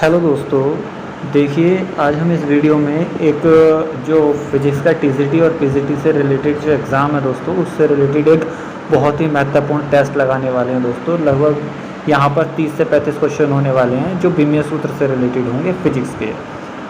Hello दोस्तों, देखिए आज हम इस वीडियो में एक जो फिज़िक्स का टीजीटी और पीजीटी से रिलेटेड जो एग्ज़ाम है दोस्तों, उससे रिलेटेड एक बहुत ही महत्वपूर्ण टेस्ट लगाने वाले हैं दोस्तों। लगभग यहाँ पर 30 से 35 क्वेश्चन होने वाले हैं जो विमीय सूत्र से रिलेटेड होंगे फिजिक्स के।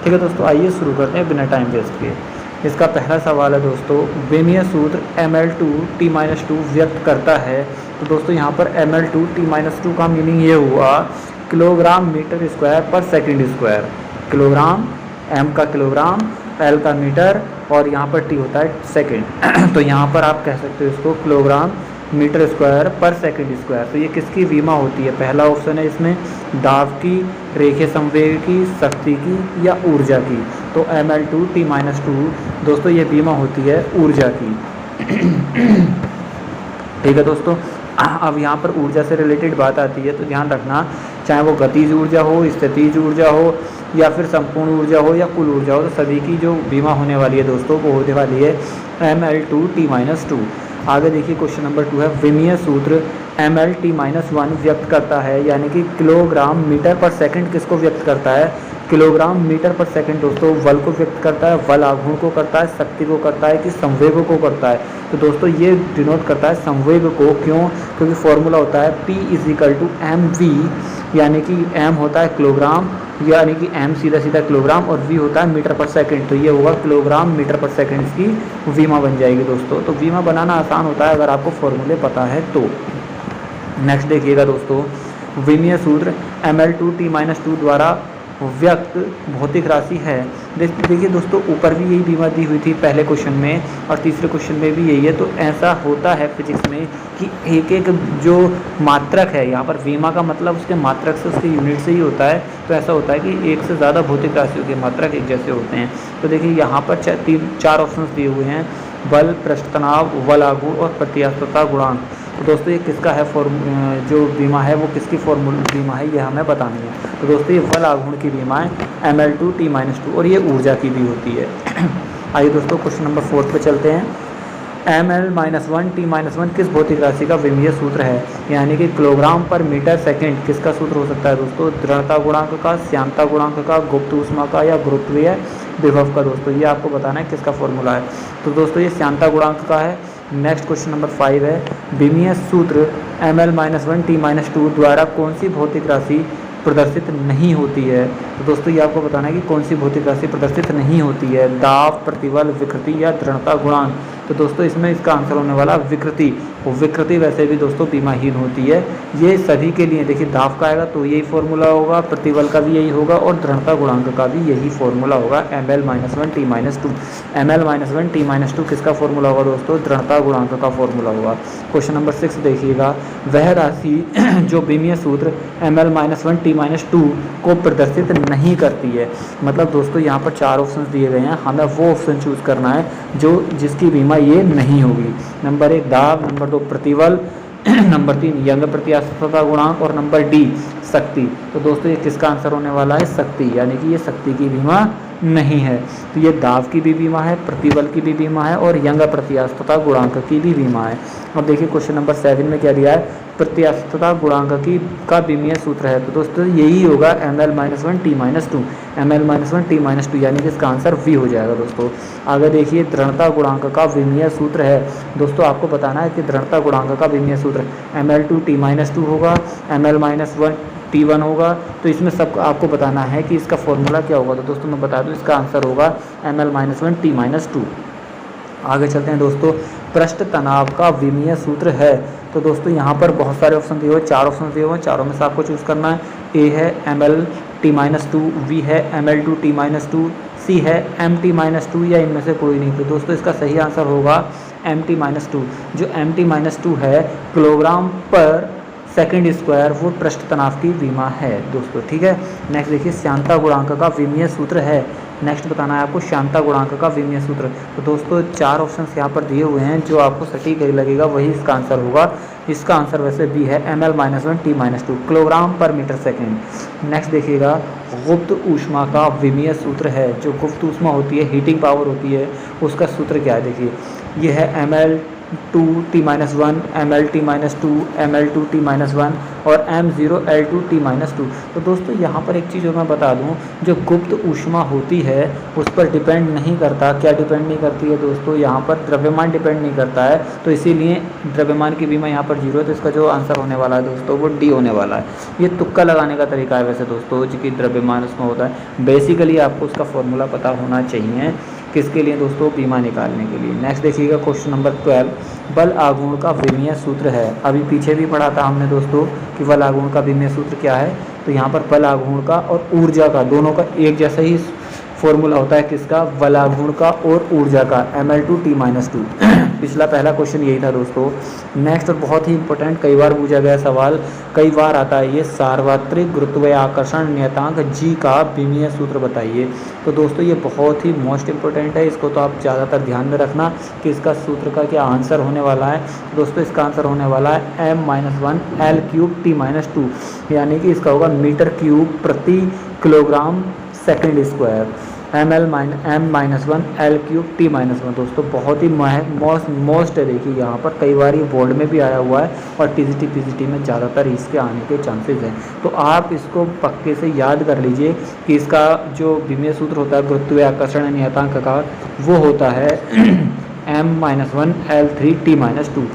ठीक है दोस्तों, आइए शुरू करते हैं बिना टाइम वेस्ट किए। इसका पहला सवाल है दोस्तों, विमीय सूत्र ml2t-2 व्यक्त करता है। तो दोस्तों यहाँ पर ml2t-2 का मीनिंग ये हुआ किलोग्राम मीटर स्क्वायर पर सेकंड स्क्वायर। किलोग्राम, m का किलोग्राम, l का मीटर और यहाँ पर t होता है सेकंड। तो यहाँ पर आप कह सकते हो इसको किलोग्राम मीटर स्क्वायर पर सेकंड स्क्वायर। तो ये किसकी विमा होती है? पहला ऑप्शन है इसमें दाब की, रेखीय संवेग की, शक्ति की या ऊर्जा की। तो ml2t-2 दोस्तों ये विमा होती है ऊर्जा की। ठीक है दोस्तों, अब यहाँ पर ऊर्जा से रिलेटेड बात आती है तो ध्यान रखना, चाहे वो गतिज ऊर्जा हो, स्थितिज ऊर्जा हो या फिर संपूर्ण ऊर्जा हो या कुल ऊर्जा हो, तो सभी की जो बीमा होने वाली है दोस्तों वो होने वाली है ml2t-2। आगे देखिए क्वेश्चन नंबर 2 है, विमीय सूत्र ml-1 व्यक्त करता है, यानी कि किलोग्राम मीटर पर सेकंड किसको व्यक्त करता है? किलोग्राम मीटर पर सेकंड दोस्तों बल को व्यक्त करता है, बल आघूर्ण को करता है, शक्ति को करता है कि संवेग को करता है? तो दोस्तों ये डिनोट करता है संवेग को। क्यों? क्योंकि फॉर्मूला होता है P=mv, यानी कि m होता है किलोग्राम, यानी कि m सीधा सीधा किलोग्राम और v होता है मीटर पर सेकंड। तो ये होगा किलोग्राम मीटर पर सेकंड, इसकी वीमा बन जाएगी दोस्तों। तो वीमा बनाना आसान होता है अगर आपको फॉर्मूले पता है तो। नेक्स्ट देखिएगा दोस्तों, विमीय सूत्र ml2t-2 द्वारा व्यक्त भौतिक राशि है। देखिए दोस्तों, ऊपर भी यही बीमा दी हुई थी पहले क्वेश्चन में और तीसरे क्वेश्चन में भी यही है। तो ऐसा होता है फिजिक्स में कि एक एक जो मात्रक है, यहाँ पर बीमा का मतलब उसके मात्रक से, उसके यूनिट से ही होता है। तो ऐसा होता है कि एक से ज़्यादा भौतिक राशियों के मात्रक एक जैसे होते हैं। तो देखिए यहाँ पर चार ऑप्शन दिए हुए हैं, बल, पृष्ठ तनाव, बल आघूर्ण और प्रत्यास्थता गुणांक। तो दोस्तों ये किसका है जो बीमा है वो किसकी बीमा है ये हमें बतानी है। तो दोस्तों ये बल आघूर्ण की बीमा है ml2t-2 और ये ऊर्जा की भी होती है। आइए दोस्तों क्वेश्चन नंबर 4 पे चलते हैं। ml-1t-1 किस भौतिक राशि का विमीय सूत्र है? यानी कि किलोग्राम पर मीटर सेकंड किसका सूत्र हो सकता है दोस्तों? दृढ़ता गुणांक का, श्यानता गुणांक का, गुप्त ऊष्मा का या गुरुत्वीय विभव का? दोस्तों ये आपको बताना है किसका फॉर्मूला है। तो दोस्तों ये श्यानता गुणांक का है। नेक्स्ट क्वेश्चन नंबर 5 है, विमीय सूत्र ml-1t-2 द्वारा कौन सी भौतिक राशि प्रदर्शित नहीं होती है? तो दोस्तों ये आपको बताना है कि कौन सी भौतिक राशि प्रदर्शित नहीं होती है, दाब, प्रतिबल, विकृति या दृढ़ता गुणांक? तो दोस्तों इसमें इसका आंसर होने वाला विकृति। वो विकृति वैसे भी दोस्तों बीमाहीन होती है। ये सभी के लिए, देखिए दाब का आएगा तो यही फॉर्मूला होगा, प्रतिबल का भी यही होगा और दृढ़ता गुणांक का भी यही फॉर्मूला होगा ml-1t-2। ml-1t-2 किसका फॉर्मूला होगा दोस्तों? दृढ़ता गुणांक का फॉर्मूला होगा। क्वेश्चन नंबर 6 देखिएगा, वह राशि जो विमीय सूत्र ml-1t-2 को प्रदर्शित नहीं करती है। मतलब दोस्तों यहाँ पर 4 ऑप्शन दिए गए हैं, हमें वो ऑप्शन चूज करना है जो जिसकी बीमा ये नहीं होगी। नंबर 1 दाब, नंबर 2 प्रतिबल, नंबर 3 यंग प्रत्यास्थता गुणांक और नंबर डी शक्ति। तो दोस्तों ये किसका आंसर होने वाला है? शक्ति, यानी कि ये शक्ति की बीमा नहीं है। तो ये दाब की भी बीमा है, प्रतिबल की भी बीमा है और यंग प्रत्यास्थता गुणांक की भी बीमा है। अब देखिए क्वेश्चन नंबर 7 में क्या दिया है, प्रत्यास्थता गुणांक का विमीय सूत्र है। तो दोस्तों यही होगा ml-1t-2, ml-1t-2, यानी कि इसका आंसर V हो जाएगा दोस्तों। आगे देखिए दृढ़ता गुणांक का विमीय सूत्र है। दोस्तों आपको बताना है कि दृढ़ता गुणांक का विमीय सूत्र ml2t-2 होगा, ml-1t1 होगा। तो इसमें सब आपको बताना है कि इसका फॉर्मूला क्या होगा। तो दोस्तों मैं बता दूं, इसका आंसर होगा ml-1t-2। आगे चलते हैं दोस्तों, पृष्ठ तनाव का विमीय सूत्र है। तो दोस्तों यहाँ पर बहुत सारे ऑप्शन दिए हुए, 4 ऑप्शन दिए हुए, चारों में से आपको चूज़ करना है। ए है ml-2, V है ml2t-2, C है mt-2 या इनमें से कोई नहीं। तो दोस्तों इसका सही आंसर होगा mt-2। जो mt-2 है किलोग्राम पर सेकंड स्क्वायर, वो पृष्ठ तनाव की बीमा है दोस्तों। ठीक है, नेक्स्ट देखिए श्यानता गुणांक का विमीय सूत्र है। नेक्स्ट बताना है आपको श्यानता गुणांक का विमीय सूत्र। तो दोस्तों 4 ऑप्शंस यहाँ पर दिए हुए हैं, जो आपको सटीक लगेगा वही इसका आंसर होगा। इसका आंसर वैसे बी है ml-1t-2 किलोग्राम पर मीटर सेकंड। नेक्स्ट देखिएगा गुप्त ऊष्मा का विमीय सूत्र है। जो गुप्त ऊष्मा होती है, हीटिंग पावर होती है, उसका सूत्र क्या है? देखिए ये है ml M1 MLT-2 ML2T-1 और M0L2T-2। तो दोस्तों यहाँ पर एक चीज़ और मैं बता दूँ, जो गुप्त ऊष्मा होती है उस पर डिपेंड नहीं करता। क्या डिपेंड नहीं करती है दोस्तों? यहाँ पर द्रव्यमान डिपेंड नहीं करता है, तो इसीलिए द्रव्यमान की बीमा यहाँ पर 0 है। तो इसका जो आंसर होने वाला है दोस्तों वो डी होने वाला है। ये तुक्का लगाने का तरीका है वैसे दोस्तों, जो कि द्रव्यमान उसमें होता है। बेसिकली आपको उसका फॉर्मूला पता होना चाहिए, किसके लिए दोस्तों? बीमा निकालने के लिए। नेक्स्ट देखिएगा क्वेश्चन नंबर 12, बल आघूर्ण का विमीय सूत्र है। अभी पीछे भी पढ़ा था हमने दोस्तों कि बल आघूर्ण का विमीय सूत्र क्या है। तो यहाँ पर बल आघूर्ण का और ऊर्जा का, दोनों का एक जैसा ही फॉर्मूला होता है। किसका? बल आघूर्ण का और ऊर्जा का, Ml2T-2। पिछला पहला क्वेश्चन यही था दोस्तों। नेक्स्ट और बहुत ही इंपॉर्टेंट, कई बार पूछा गया सवाल, कई बार आता है ये, सार्वत्रिक गुरुत्वाकर्षण नियतांक जी का विमीय सूत्र बताइए। तो दोस्तों ये बहुत ही मोस्ट इंपॉर्टेंट है, इसको तो आप ज़्यादातर ध्यान में रखना कि इसका सूत्र का क्या आंसर होने वाला है। दोस्तों इसका आंसर होने वाला है M-1L3T-2, यानी कि इसका होगा मीटर क्यूब प्रति किलोग्राम सेकेंड स्क्वायर। M-1L3T-1 दोस्तों बहुत ही मोस्ट है। देखिए यहाँ पर कई बार ये बोर्ड में भी आया हुआ है और टीजीटी पीजीटी में ज़्यादातर इसके आने के चांसेस हैं। तो आप इसको पक्के से याद कर लीजिए कि इसका जो विमीय सूत्र होता है गुरुत्वाकर्षण नियतांक का, वो होता है M-1L3T-2।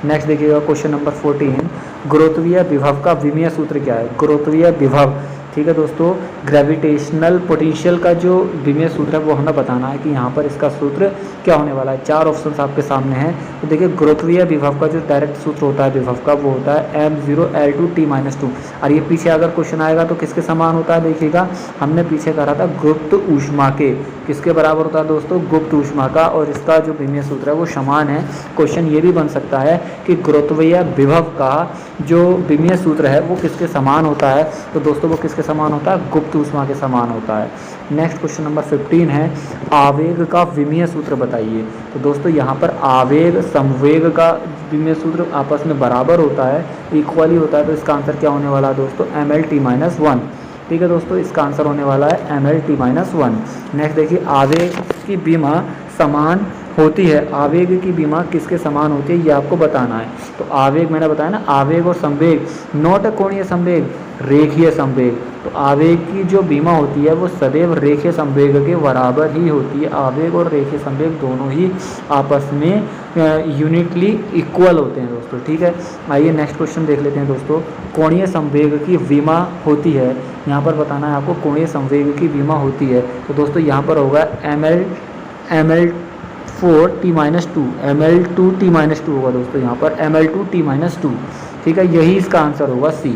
नेक्स्ट देखिएगा क्वेश्चन नंबर 14, गुरुत्वीय विभव का विमीय सूत्र क्या है? गुरुत्वीय विभव, ठीक है दोस्तों, ग्रेविटेशनल पोटेंशियल का जो विमीय सूत्र है वो हमें बताना है कि यहाँ पर इसका सूत्र क्या होने वाला है। 4 ऑप्शंस आपके सामने हैं। तो देखिए गुरुत्वीय विभव का जो डायरेक्ट सूत्र होता है विभव का, वो होता है M0L2T-2। और ये पीछे अगर क्वेश्चन आएगा तो किसके समान होता है? देखिएगा हमने पीछे करा था गुप्त ऊष्मा के, किसके बराबर होता है दोस्तों? गुप्त ऊष्मा का। और इसका जो विमीय सूत्र है वो समान है। क्वेश्चन ये भी बन सकता है कि गुरुत्वीय विभव का जो विमीय सूत्र है वो किसके समान होता है? तो दोस्तों वो किसके समान होता है? गुप्त ऊष्मा के समान होता है। नेक्स्ट क्वेश्चन नंबर 15 है, आवेग का विमीय सूत्र बताइए। तो दोस्तों यहाँ पर आवेग संवेग का विमीय सूत्र आपस में बराबर होता है, इक्वली होता है। तो इसका आंसर क्या होने वाला है दोस्तों? MLT-1। ठीक है दोस्तों, इसका आंसर होने वाला है MLT-1। नेक्स्ट देखिए, आवेग की बीमा समान होती है। आवेग की बीमा किसके समान होती है ये आपको बताना है। तो आवेग मैंने बताया ना, आवेग और संवेग, नॉट कोणीय संवेग, रेखीय संवेग। तो आवेग की जो बीमा होती है वो सदैव रेखीय संवेग के बराबर ही होती है। आवेग और रेखीय संवेग दोनों ही आपस में यूनिटली इक्वल होते हैं दोस्तों। ठीक है, आइए नेक्स्ट क्वेश्चन देख लेते हैं दोस्तों। कोणीय संवेग की बीमा होती है, यहाँ पर बताना है आपको कोणीय संवेग की बीमा होती है। तो दोस्तों यहाँ पर होगा ML4T-2, ML2T-2 होगा दोस्तों, यहाँ पर ML2T-2। ठीक है, यही इसका आंसर होगा सी।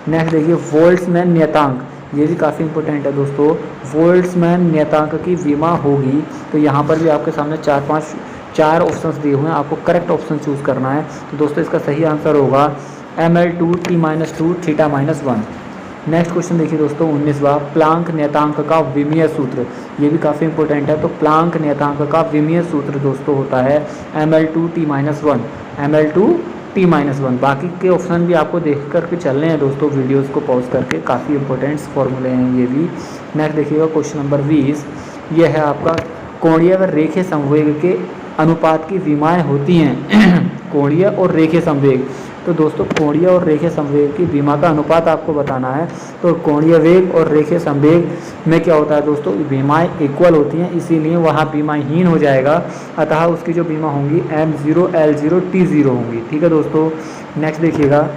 नेक्स्ट देखिए, वोल्ट्समैन नियतांक, ये भी काफ़ी इंपॉर्टेंट है दोस्तों। वोल्ट्समैन नियतांक की बीमा होगी, तो यहाँ पर भी आपके सामने 4 ऑप्शंस दिए हुए हैं, आपको करेक्ट ऑप्शन चूज़ करना है। तो दोस्तों इसका सही आंसर होगा ML2T-2 θ-1। नेक्स्ट क्वेश्चन देखिए दोस्तों 19वां, प्लांक नियतांक का विमीय सूत्र, ये भी काफ़ी इंपॉर्टेंट है। तो प्लांक नियतांक का विमीय सूत्र दोस्तों होता है ML2T-1, ML2T-1। बाकी के ऑप्शन भी आपको देख करके चलने हैं दोस्तों, वीडियोस को पॉज करके, काफ़ी इंपॉर्टेंट फॉर्मूले हैं ये भी। नेक्स्ट देखिएगा क्वेश्चन नंबर 20, ये है आपका कोणीय व रेखीय संवेग के अनुपात की विमाएँ होती हैं। कोणीय और रेखीय संवेग, तो दोस्तों कोणीय और रेखीय संवेग की बीमा का अनुपात आपको बताना है। तो कोणीय वेग और रेखीय संवेग में क्या होता है दोस्तों? बीमाएँ इक्वल होती हैं, इसीलिए वहाँ बीमाहीन हो जाएगा, अतः उसकी जो बीमा होंगी M0L0T0 होंगी। ठीक है दोस्तों, नेक्स्ट देखिएगा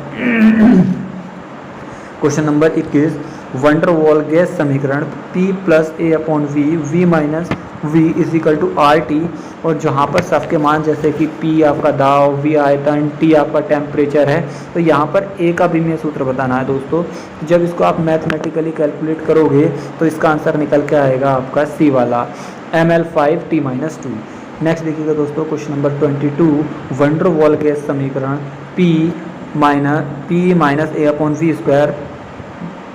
question number 21, wonder wall gas समीकरण P+A/V, V = RT, और जहाँ पर सबके मान जैसे कि P आपका दाव, V आयतन, T आपका टेम्परेचर है, तो यहाँ पर A का विमीय सूत्र बताना है दोस्तों। जब इसको आप मैथमेटिकली कैलकुलेट करोगे तो इसका आंसर निकल के आएगा आपका C वाला, ML5T-2। नेक्स्ट देखिएगा दोस्तों question number 22, wonder wall gas समीकरण P-A/V²।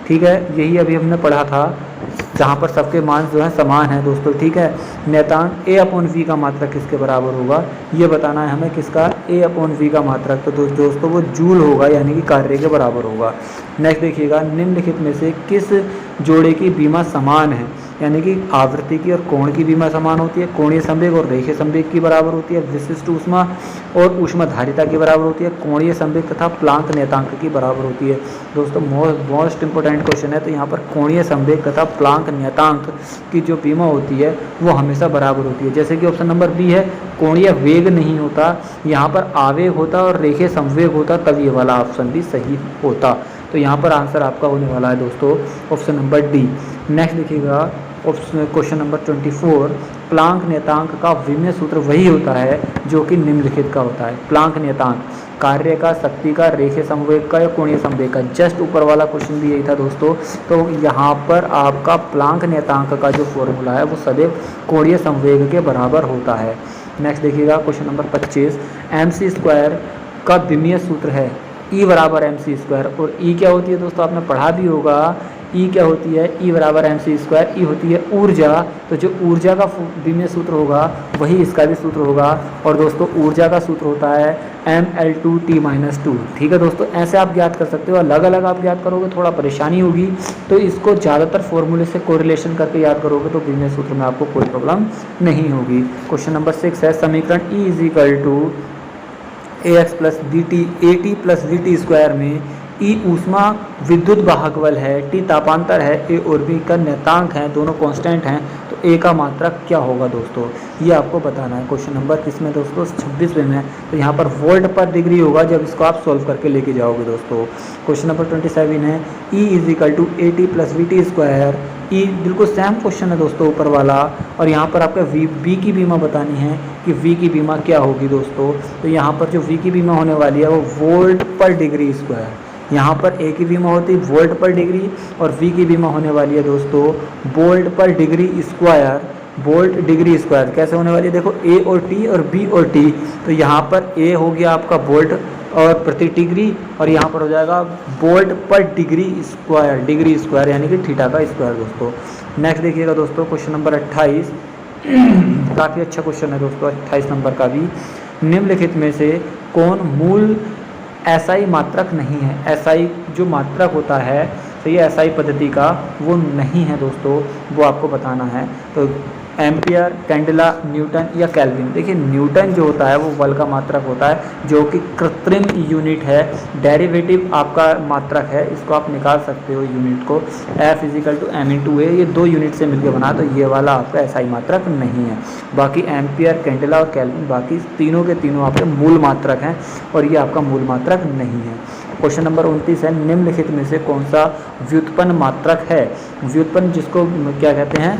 ठीक है, यही अभी हमने पढ़ा था, जहाँ पर सबके मान जो है समान है दोस्तों। ठीक है, नियतांक A/V का मात्रक किसके बराबर होगा ये बताना है हमें, किसका? A/V का मात्रक। तो दोस्तों वो जूल होगा, यानी कि कार्य के बराबर होगा। नेक्स्ट देखिएगा, निम्नलिखित में से किस जोड़े की बीमा समान है? यानी कि आवृत्ति की और कोण की बीमा समान होती है, कोणीय संवेग और रेखीय संवेग की बराबर होती है, विशिष्ट ऊष्मा और ऊष्माधारिता की बराबर होती है, कोणीय संवेग तथा प्लांक नियतांक की बराबर होती है। दोस्तों मोस्ट इंपोर्टेंट क्वेश्चन है, तो यहाँ पर कोणीय संवेग तथा प्लांक नियतांक की जो बीमा होती है वो हमेशा बराबर होती है। जैसे कि ऑप्शन नंबर बी है, कोणीय वेग नहीं होता, यहाँ पर आवेग होता और रेखीय संवेग होता, तब ये वाला ऑप्शन भी सही होता। तो यहाँ पर आंसर आपका होने वाला है दोस्तों ऑप्शन नंबर डी। नेक्स्ट देखिएगा ऑप्शन क्वेश्चन नंबर 24, प्लांक नियतांक का विमीय सूत्र वही होता है जो कि निम्नलिखित का होता है। प्लांक नियतांक कार्य का, शक्ति का, रेखीय संवेग का या कोणीय संवेग का, जस्ट ऊपर वाला क्वेश्चन भी यही था दोस्तों। तो यहाँ पर आपका प्लांक नियतांक का जो फॉर्मूला है वो सदैव कोणीय संवेग के बराबर होता है। नेक्स्ट देखिएगा क्वेश्चन नंबर 25, mc² का विमीय सूत्र है E बराबर mc²। और E क्या होती है दोस्तों, आपने पढ़ा भी होगा। E क्या होती है, E बराबर mc²। E होती है ऊर्जा, तो जो ऊर्जा का विमीय सूत्र होगा वही इसका भी सूत्र होगा। और दोस्तों ऊर्जा का सूत्र होता है mL2T-2। ठीक है दोस्तों, ऐसे आप ज्ञात कर सकते हो। अलग अलग आप ज्ञात करोगे थोड़ा परेशानी होगी, तो इसको ज़्यादातर फॉर्मूले से कोरिलेशन करके याद करोगे तो विमीय सूत्र में आपको कोई प्रॉब्लम नहीं होगी। क्वेश्चन नंबर 6 है, समीकरण E = ax plus at plus vt² में E ऊष्मा विद्युत वाहक बल है, T तापांतर है, A और B का नियतांक है, दोनों कांस्टेंट हैं, तो A का मात्रक क्या होगा दोस्तों, ये आपको बताना है। क्वेश्चन नंबर किसमें दोस्तों, 26वें में। तो यहाँ पर वोल्ट पर डिग्री होगा जब इसको आप सॉल्व करके लेके जाओगे दोस्तों। क्वेश्चन नंबर 27 है, E = at plus vt²। E बिल्कुल सेम क्वेश्चन है दोस्तों ऊपर वाला, और यहाँ पर आपका V की बीमा बतानी है कि V की बीमा क्या होगी दोस्तों। तो यहाँ पर जो V की बीमा होने वाली है वो वोल्ट पर डिग्री स्क्वायर। यहाँ पर A की बीमा होती है वोल्ट पर डिग्री, और V की बीमा होने वाली है दोस्तों वोल्ट पर degree square. Volt degree square कैसे होने वाली है, देखो A और T और B और T। तो यहाँ पर A हो गया आपका वोल्ट और प्रति डिग्री, और यहाँ पर हो जाएगा वोल्ट पर डिग्री स्क्वायर यानी कि थीटा का स्क्वायर दोस्तों। नेक्स्ट देखिएगा दोस्तों क्वेश्चन नंबर 28, काफ़ी अच्छा क्वेश्चन है दोस्तों 28 नंबर का भी। निम्नलिखित में से कौन मूल एसआई मात्रक नहीं है। एसआई जो मात्रक होता है, तो ये एसआई पद्धति का वो नहीं है दोस्तों, वो आपको बताना है। तो एम्पियर, कैंडेला, न्यूटन या केल्विन। देखिए न्यूटन जो होता है वो बल का मात्रक होता है, जो कि कृत्रिम यूनिट है, डेरिवेटिव आपका मात्रक है, इसको आप निकाल सकते हो यूनिट को। F = m/a, ये 2 यूनिट से मिलकर बना, तो ये वाला आपका एसआई मात्रक नहीं है। बाकी एम्पियर, कैंडेला और केल्विन बाकी तीनों के तीनों आपके मूल मात्रक हैं, और ये आपका मूल मात्रक नहीं है। क्वेश्चन नंबर 29 है, निम्नलिखित में से कौन सा व्युत्पन्न मात्रक है। व्युत्पन्न जिसको क्या कहते हैं,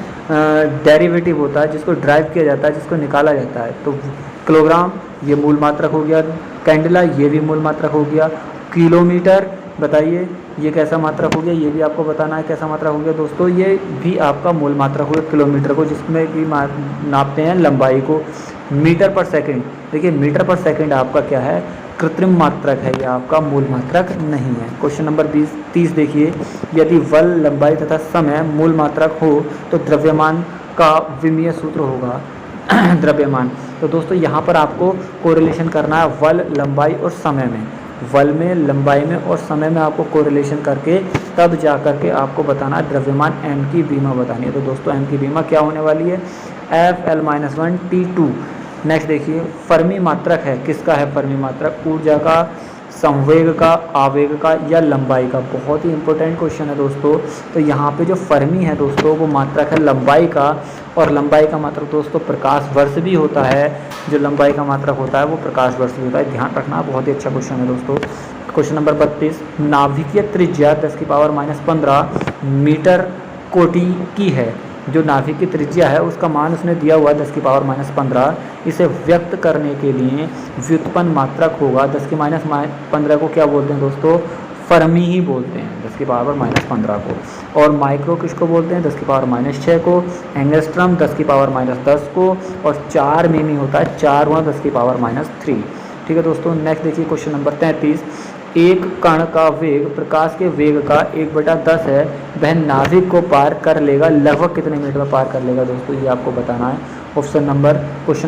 डेरिवेटिव होता है, जिसको ड्राइव किया जाता है, जिसको निकाला जाता है। तो किलोग्राम ये मूल मात्रक हो गया, कैंडेला ये भी मूल मात्रक हो गया, किलोमीटर बताइए ये कैसा मात्रक हो गया, ये भी आपको बताना है कैसा मात्रक हो गया दोस्तों। ये भी आपका मूल मात्रक हो गया किलोमीटर को, जिसमें कि नापते हैं लंबाई को। मीटर पर सेकंड, देखिए मीटर पर सेकंड आपका क्या है, कृत्रिम मात्रक है, ये आपका मूल मात्रक नहीं है। क्वेश्चन नंबर 30 देखिए, यदि बल, लंबाई तथा समय मूल मात्रक हो तो द्रव्यमान का विमीय सूत्र होगा। द्रव्यमान, तो दोस्तों यहाँ पर आपको कोरिलेशन करना है बल, लंबाई और समय में। बल में, लंबाई में और समय में आपको कोरिलेशन करके तब जा कर के आपको बताना है द्रव्यमान m की बीमा बतानी है। तो दोस्तों m की बीमा क्या होने वाली है, F(L-1)T2। नेक्स्ट देखिए, फर्मी मात्रक है, किसका है फर्मी मात्रक, ऊर्जा का, संवेग का, आवेग का या लंबाई का। बहुत ही इंपॉर्टेंट क्वेश्चन है दोस्तों। तो यहाँ पे जो फर्मी है दोस्तों वो मात्रक है लंबाई का, और लंबाई का मात्रक दोस्तों प्रकाश वर्ष भी होता है। जो लंबाई का मात्रक होता है वो प्रकाश वर्ष भी होता है, ध्यान रखना, बहुत ही अच्छा क्वेश्चन है दोस्तों। क्वेश्चन नंबर 32, नाभिकीय त्रिज्या 10⁻⁻15 मीटर कोटि की है। जो नाभिक की त्रिज्या है उसका मान उसने दिया हुआ 10⁻⁻15। इसे व्यक्त करने के लिए व्युत्पन्न मात्रक होगा 10⁻⁻15 को क्या बोलते हैं दोस्तों, फर्मी ही बोलते हैं 10⁻⁻15 को। और माइक्रो किसको बोलते हैं, 10⁻⁻6 को। एंगस्ट्रम 10⁻⁻10 को, और 4 मिमी होता है 4 × 10⁻⁻3। ठीक है दोस्तों। नेक्स्ट देखिए क्वेश्चन नंबर 33, एक कण का वेग प्रकाश के वेग का 1/10 है, वह नाभिक को पार कर लेगा लगभग कितने मिनट में पार कर लेगा दोस्तों, ये आपको बताना है। क्वेश्चन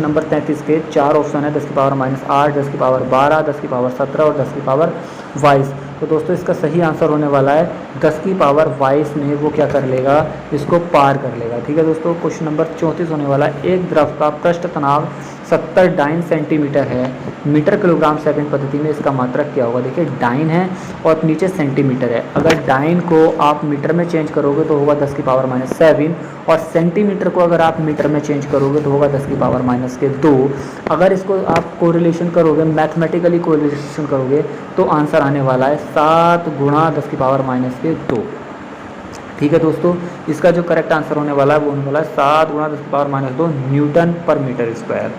नंबर 33 के 4 ऑप्शन है, 10⁻⁻8, 10⁻12, 10⁻17 और 10⁻22। तो दोस्तों इसका सही आंसर होने वाला है 10 की पावर 22 में वो क्या कर लेगा, इसको पार कर लेगा। ठीक है दोस्तों, क्वेश्चन नंबर 34 होने वाला है। एक द्रव का पृष्ठ तनाव 70 डाइन सेंटीमीटर है, मीटर किलोग्राम सेकंड पद्धति में इसका मात्रक क्या होगा। देखिए डाइन है और नीचे सेंटीमीटर है, अगर डाइन को आप मीटर में चेंज करोगे तो होगा 10 की पावर -7, और सेंटीमीटर को अगर आप मीटर में चेंज करोगे तो होगा 10 की पावर -2। अगर इसको आप कोरिलेशन करोगे, मैथमेटिकली कोरिलेशन करोगे तो आंसर आने वाला है 7 गुणा 10 की पावर -2। ठीक है दोस्तों, इसका जो करेक्ट आंसर होने वाला है वो होने वाला है 7 गुणा 10 की पावर -2 न्यूटन पर मीटर स्क्वायर।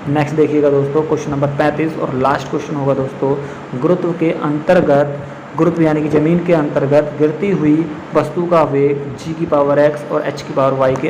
नेक्स्ट देखिएगा दोस्तों, क्वेश्चन नंबर 35 और लास्ट क्वेश्चन होगा दोस्तों। गुरुत्व के अंतर्गत, गुरुत्व यानी कि जमीन के अंतर्गत गिरती हुई वस्तु का वेग g की पावर x और h की पावर y के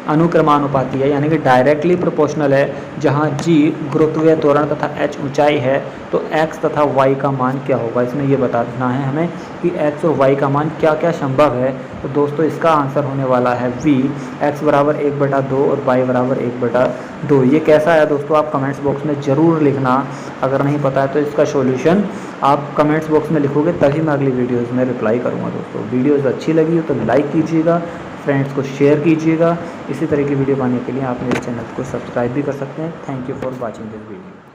अनुक्रमानुपाती है, यानी कि डायरेक्टली प्रोपोर्शनल है। जहाँ g गुरुत्वीय त्वरण तथा h ऊंचाई है तो x तथा y का मान क्या होगा। इसमें ये बताना है हमें कि x और y का मान क्या क्या संभव है। तो दोस्तों इसका आंसर होने वाला है v, x बराबर 1/2 और y बराबर 1/2। ये कैसा है दोस्तों, आप कमेंट्स बॉक्स में ज़रूर लिखना। अगर नहीं पता है तो इसका सॉल्यूशन आप कमेंट्स बॉक्स में लिखोगे तभी मैं अगली वीडियोज़ में रिप्लाई करूँगा। दोस्तों वीडियोज़ अच्छी लगी हो तो लाइक कीजिएगा, फ्रेंड्स को शेयर कीजिएगा। इसी तरह की वीडियो पाने के लिए आप मेरे चैनल को सब्सक्राइब भी कर सकते हैं। Thank you for watching this video.